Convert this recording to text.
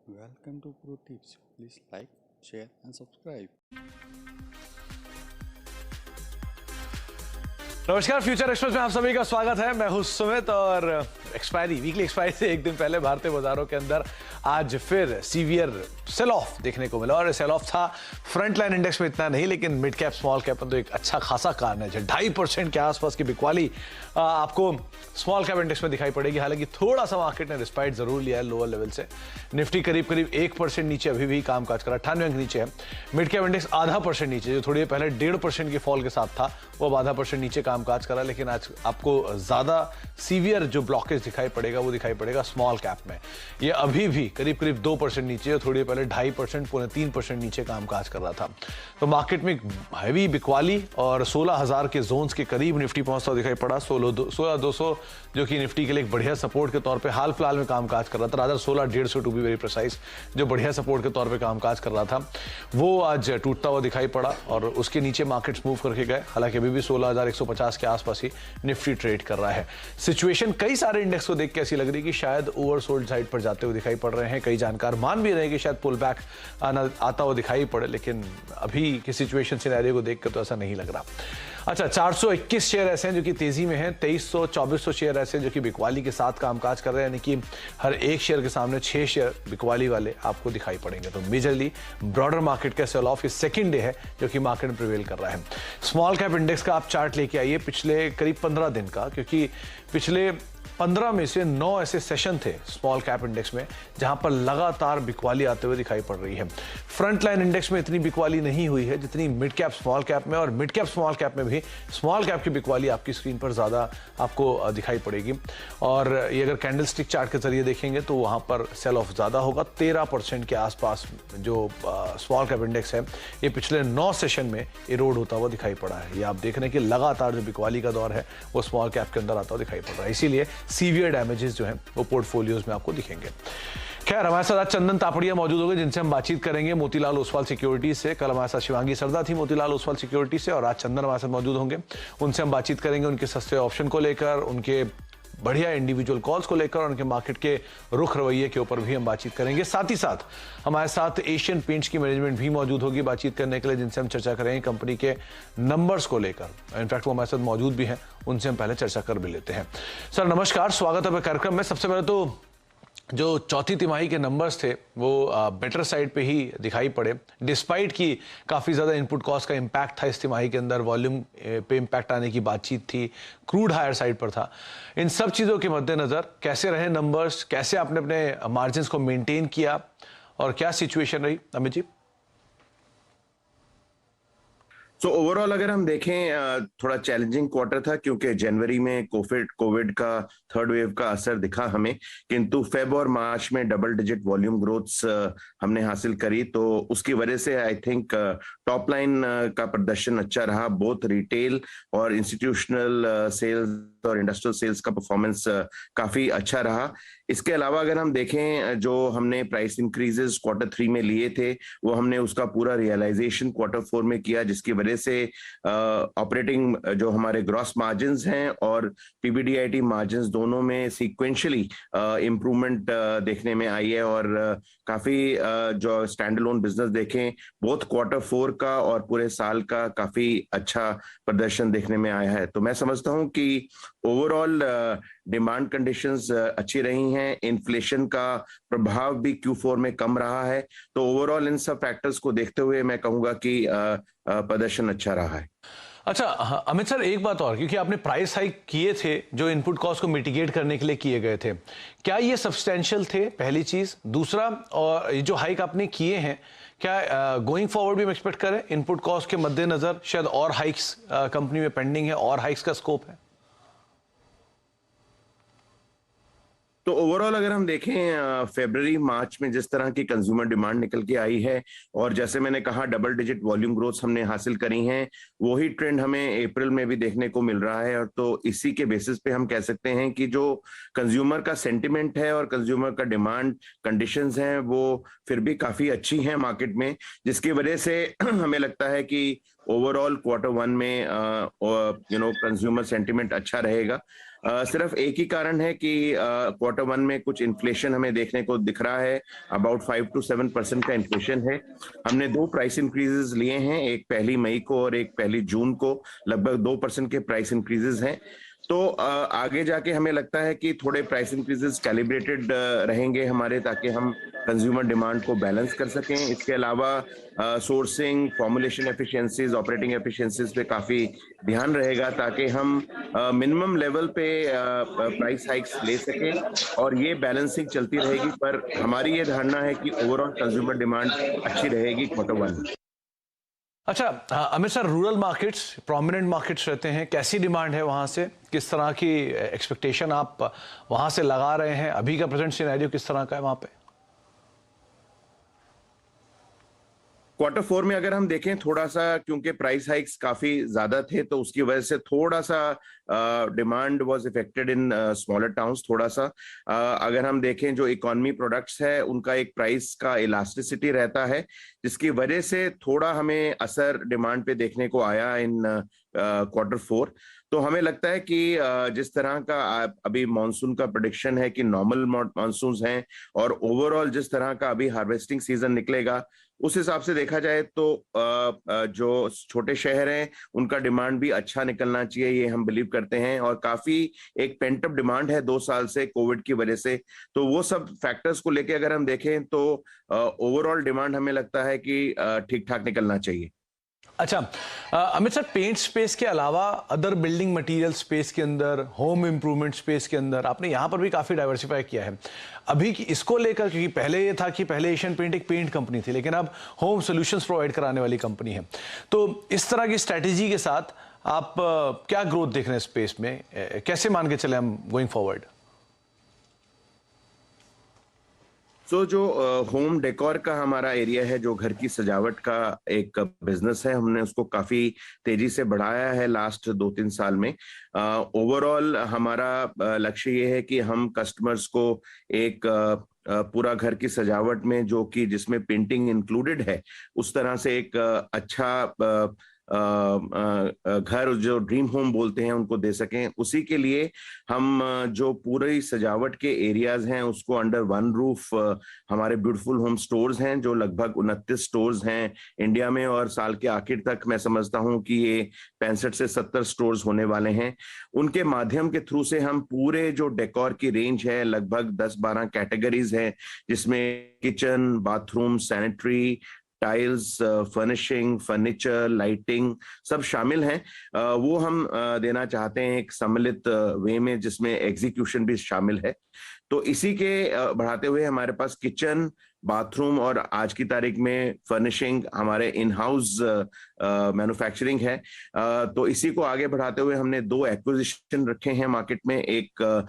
Welcome to Pro Tips. Please like, share, and subscribe. नमस्कार, future express में आप सभी का स्वागत है। मैं हूं सुमित और वीकली एक्सपायरी से एक दिन पहले भारतीय बाजारों के अंदर आज फिर सीवियर सेल ऑफ देखने को मिला और सेल ऑफ था फ्रंट लाइन इंडेक्स में इतना नहीं, लेकिन मिड कैप स्मॉल कैप में तो एक अच्छा खासा कारण है। 2.5% के आसपास की बिकवाली आपको स्मॉल कैप इंडेक्स में दिखाई पड़ेगी। हालांकि थोड़ा सा मार्केट ने रिस्पाइट जरूर लिया है लोअर लेवल से। निफ्टी करीब 1% नीचे अभी भी कामकाज कर रहा है, 98 अंक नीचे है। मिड कैप इंडेक्स 0.5% नीचे, जो थोड़ी देर पहले 1.5% की फॉल के साथ था वो अब 0.5% नीचे कामकाज कर रहा है। लेकिन आज आपको ज्यादा सीवियर जो ब्लॉकेज दिखाई पड़ेगा वो दिखाई पड़ेगा स्मॉल कैप में। ये अभी भी करीब 2% नीचे, थोड़ी देर पहले 2.5% पौने 3% नीचे कामकाज कर रहा था। तो मार्केट में हैवी बिकवाली और 16,000 के जोन्स के करीब निफ्टी पहुंचता दिखाई पड़ा। 16,200 जो कि निफ्टी के लिए एक बढ़िया सपोर्ट के तौर पे हाल फिलहाल में कामकाज कर रहा था। Rather 16,150 to be very precise, जो बढ़िया सपोर्ट के तौर पे कामकाज कर रहा था, वो आज टूटता हुआ दिखाई पड़ा और उसके नीचे मार्केट्स मूव करके गए। हालांकि अभी भी 16,150 के आसपास ही निफ्टी ट्रेड कर रहा है। सिचुएशन कई सारे इंडेक्स को देख के ऐसी लग रही है कि शायद ओवरसोल्ड साइड पर जाते हुए दिखाई पड़ रहे हैं। कई जानकार मान भी रहे हैं कि शायद पुल बैक आता हुआ दिखाई पड़े, लेकिन अभी की सिचुएशन सिनेरियो को देखकर तो ऐसा नहीं लग रहा। अच्छा, 421 शेयर ऐसे हैं जो कि तेजी में हैं, 2300-2400 शेयर ऐसे हैं जो कि बिकवाली के साथ कामकाज कर रहे हैं, यानी कि हर एक शेयर के सामने 6 शेयर बिकवाली वाले आपको दिखाई पड़ेंगे। तो मेजरली ब्रॉडर मार्केट का सेल ऑफ ये सेकंड डे है जो कि मार्केट में प्रिवेल कर रहा है। स्मॉल कैप इंडेक्स का आप चार्ट लेके आइए पिछले करीब 15 दिन का, क्योंकि पिछले 15 में से 9 ऐसे सेशन थे स्मॉल कैप इंडेक्स में जहां पर लगातार बिकवाली आते हुए दिखाई पड़ रही है। फ्रंट लाइन इंडेक्स में इतनी बिकवाली नहीं हुई है जितनी मिड कैप स्मॉल कैप में, और मिड कैप स्मॉल कैप में भी स्मॉल कैप की बिकवाली आपकी स्क्रीन पर ज्यादा आपको दिखाई पड़ेगी। और ये अगर कैंडल स्टिक चार्ट के जरिए देखेंगे तो वहां पर सेल ऑफ ज्यादा होगा। 13% के आसपास जो स्मॉल कैप इंडेक्स है ये पिछले 9 सेशन में इरोड होता हुआ दिखाई पड़ा है। ये आप देख रहे हैं कि लगातार जो बिकवाली का दौर है वो स्मॉल कैप के अंदर आता हुआ दिखाई पड़ रहा है, इसीलिए सीवियर डैमेजेस जो हैं वो पोर्टफोलियोज में आपको दिखेंगे। खैर, हमारे साथ आज चंदन तापड़िया मौजूद होंगे जिनसे हम बातचीत करेंगे मोतीलाल ओसवाल सिक्योरिटीज से। कल हमारे साथ शिवांगी सरदा थी मोतीलाल ओसवाल सिक्योरिटी से, और आज चंदन हमारे साथ मौजूद होंगे। उनसे हम बातचीत करेंगे उनके सस्ते ऑप्शन को लेकर, उनके बढ़िया इंडिविजुअल कॉल्स को लेकर और उनके मार्केट के रुख रवैये के ऊपर भी हम बातचीत करेंगे। साथ ही साथ हमारे साथ एशियन पेंट्स की मैनेजमेंट भी मौजूद होगी बातचीत करने के लिए, जिनसे हम चर्चा करेंगे कंपनी के नंबर्स को लेकर। इनफैक्ट वो हमारे साथ मौजूद भी हैं, उनसे हम पहले चर्चा कर भी लेते हैं। सर नमस्कार, स्वागत है कार्यक्रम में। सबसे पहले तो जो चौथी तिमाही के नंबर्स थे वो बेटर साइड पे ही दिखाई पड़े, डिस्पाइट कि काफ़ी ज़्यादा इनपुट कॉस्ट का इम्पैक्ट था इस तिमाही के अंदर, वॉल्यूम पे इम्पैक्ट आने की बातचीत थी, क्रूड हायर साइड पर था। इन सब चीज़ों के मद्देनज़र कैसे रहे नंबर्स, कैसे आपने अपने मार्जिन को मेंटेन किया और क्या सिचुएशन रही अमित जी? तो ओवरऑल अगर हम देखें थोड़ा चैलेंजिंग क्वार्टर था, क्योंकि जनवरी में कोविड का थर्ड वेव का असर दिखा हमें, किंतु फेब और मार्च में डबल डिजिट वॉल्यूम ग्रोथ्स हमने हासिल करी। तो उसकी वजह से आई थिंक टॉप लाइन का प्रदर्शन अच्छा रहा। बोथ रिटेल और इंस्टीट्यूशनल सेल्स और इंडस्ट्रियल सेल्स का परफॉर्मेंस काफी अच्छा रहा। इसके अलावा अगर हम देखें जो हमने प्राइस इंक्रीजेस क्वार्टर 3 में लिए थे वो हमने उसका पूरा रियलाइजेशन क्वार्टर 4 में किया, जिसकी वजह से ऑपरेटिंग जो हमारे ग्रॉस मार्जिन्स हैं और पीबीडीआईटी मार्जिन्स दोनों में सीक्वेंशियली इम्प्रूवमेंट देखने में आई है। और काफी जो स्टैंड अलोन बिजनेस देखें, बोथ क्वार्टर 4 का और पूरे साल का काफी अच्छा प्रदर्शन देखने में आया है। तो मैं समझता हूं कि ओवरऑल डिमांड कंडीशंस अच्छी रही हैं, इन्फ्लेशन का प्रभाव भी Q4 में कम रहा है। तो ओवरऑल इन सब फैक्टर्स को देखते हुए मैं कहूंगा कि प्रदर्शन अच्छा रहा है। अच्छा अमित सर, एक बात और, क्योंकि आपने प्राइस हाइक किए थे जो इनपुट कॉस्ट को मिटिगेट करने के लिए किए गए थे, क्या ये सब्सटेंशियल थे? पहली चीज। दूसरा, और ये जो हाइक आपने किए हैं क्या गोइंग फॉरवर्ड भी हम एक्सपेक्ट करें इनपुट कॉस्ट के मद्देनजर शायद और हाइक्स कंपनी में पेंडिंग है, और हाइक्स का स्कोप है? तो ओवरऑल अगर हम देखें फरवरी मार्च में जिस तरह की कंज्यूमर डिमांड निकल के आई है, और जैसे मैंने कहा डबल डिजिट वॉल्यूम ग्रोथ हमने हासिल करी हैं, वही ट्रेंड हमें अप्रैल में भी देखने को मिल रहा है। और तो इसी के बेसिस पे हम कह सकते हैं कि जो कंज्यूमर का सेंटिमेंट है और कंज्यूमर का डिमांड कंडीशंस हैं वो फिर भी काफी अच्छी हैं मार्केट में, जिसकी वजह से हमें लगता है कि ओवरऑल क्वार्टर 1 में कंज्यूमर सेंटिमेंट अच्छा रहेगा। सिर्फ एक ही कारण है कि क्वार्टर वन में कुछ इन्फ्लेशन हमें देखने को दिख रहा है, अबाउट 5 to 7% का इन्फ्लेशन है। हमने 2 प्राइस इंक्रीजेस लिए हैं, एक 1 मई को और एक 1 जून को, लगभग 2% के प्राइस इंक्रीजेस हैं। तो आगे जाके हमें लगता है कि थोड़े प्राइस इंक्रीजेस कैलिब्रेटेड रहेंगे हमारे, ताकि हम कंज्यूमर डिमांड को बैलेंस कर सकें। इसके अलावा sourcing, formulation efficiencies, operating efficiencies पे काफी ध्यान रहेगा, ताकि हम मिनिमम लेवल पे प्राइस हाइक्स ले सकें और ये बैलेंसिंग चलती रहेगी। पर हमारी ये धारणा है कि ओवरऑल कंज्यूमर डिमांड अच्छी रहेगी क्वार्टर वन में। अच्छा Amit sir, rural markets prominent markets रहते हैं, कैसी डिमांड है वहां से, किस तरह की एक्सपेक्टेशन आप वहां से लगा रहे हैं, अभी का प्रेजेंट सिनेरियो किस तरह का है वहां पे? क्वार्टर फोर में अगर हम देखें, थोड़ा सा क्योंकि प्राइस हाइक्स काफी ज्यादा थे, तो उसकी वजह से थोड़ा सा demand was affected in smaller towns. थोड़ा सा अगर हम देखें, जो इकोनॉमी प्रोडक्ट्स है उनका एक प्राइस का इलास्टिसिटी रहता है, जिसकी वजह से थोड़ा हमें असर डिमांड पे देखने को आया इन क्वार्टर फोर। तो हमें लगता है कि जिस तरह का अभी मॉनसून का प्रेडिक्शन है कि नॉर्मल मॉनसून हैं, और ओवरऑल जिस तरह का अभी हार्वेस्टिंग सीजन निकलेगा, उस हिसाब से देखा जाए तो जो छोटे शहर हैं उनका डिमांड भी अच्छा निकलना चाहिए, ये हम बिलीव करते हैं। और काफी एक पेंट अप डिमांड है 2 साल से कोविड की वजह से, तो वो सब फैक्टर्स को लेके अगर हम देखें तो ओवरऑल डिमांड हमें लगता है कि ठीक ठाक निकलना चाहिए। अच्छा अमित सर, पेंट स्पेस के अलावा अदर बिल्डिंग मटेरियल स्पेस के अंदर, होम इंप्रूवमेंट स्पेस के अंदर आपने यहाँ पर भी काफ़ी डाइवर्सिफाई किया है अभी इसको लेकर, क्योंकि पहले ये था कि पहले एशियन पेंट एक पेंट कंपनी थी, लेकिन अब होम सॉल्यूशंस प्रोवाइड कराने वाली कंपनी है। तो इस तरह की स्ट्रैटेजी के साथ आप क्या ग्रोथ देख रहे हैं स्पेस में, कैसे मान के चले हम गोइंग फॉरवर्ड? तो जो होम डेकोर का हमारा एरिया है, जो घर की सजावट का एक बिजनेस है, हमने उसको काफी तेजी से बढ़ाया है लास्ट 2-3 साल में। ओवरऑल हमारा लक्ष्य ये है कि हम कस्टमर्स को एक पूरा घर की सजावट में, जो कि जिसमें पेंटिंग इंक्लूडेड है, उस तरह से एक अच्छा घर, जो ड्रीम होम बोलते हैं, उनको दे सकें। उसी के लिए हम जो पूरी सजावट के एरियाज हैं उसको अंडर वन रूफ, हमारे ब्यूटीफुल होम स्टोर्स हैं, जो लगभग 29 स्टोर्स हैं इंडिया में, और साल के आखिर तक मैं समझता हूं कि ये 65 से 70 स्टोर्स होने वाले हैं। उनके माध्यम के थ्रू से हम पूरे जो डेकोर की रेंज है, लगभग 10-12 कैटेगरीज है, जिसमें kitchen, bathroom, sanitary, tiles, furnishing, furniture, lighting सब शामिल हैं। वो हम देना चाहते हैं एक सम्मिलित वे में, जिसमें एग्जीक्यूशन भी शामिल है। तो इसी के बढ़ाते हुए हमारे पास किचन, बाथरूम और आज की तारीख में फर्निशिंग हमारे इन हाउस मैन्युफैक्चरिंग है। तो इसी को आगे बढ़ाते हुए हमने 2 एक्विजिशन रखे हैं मार्केट में, एक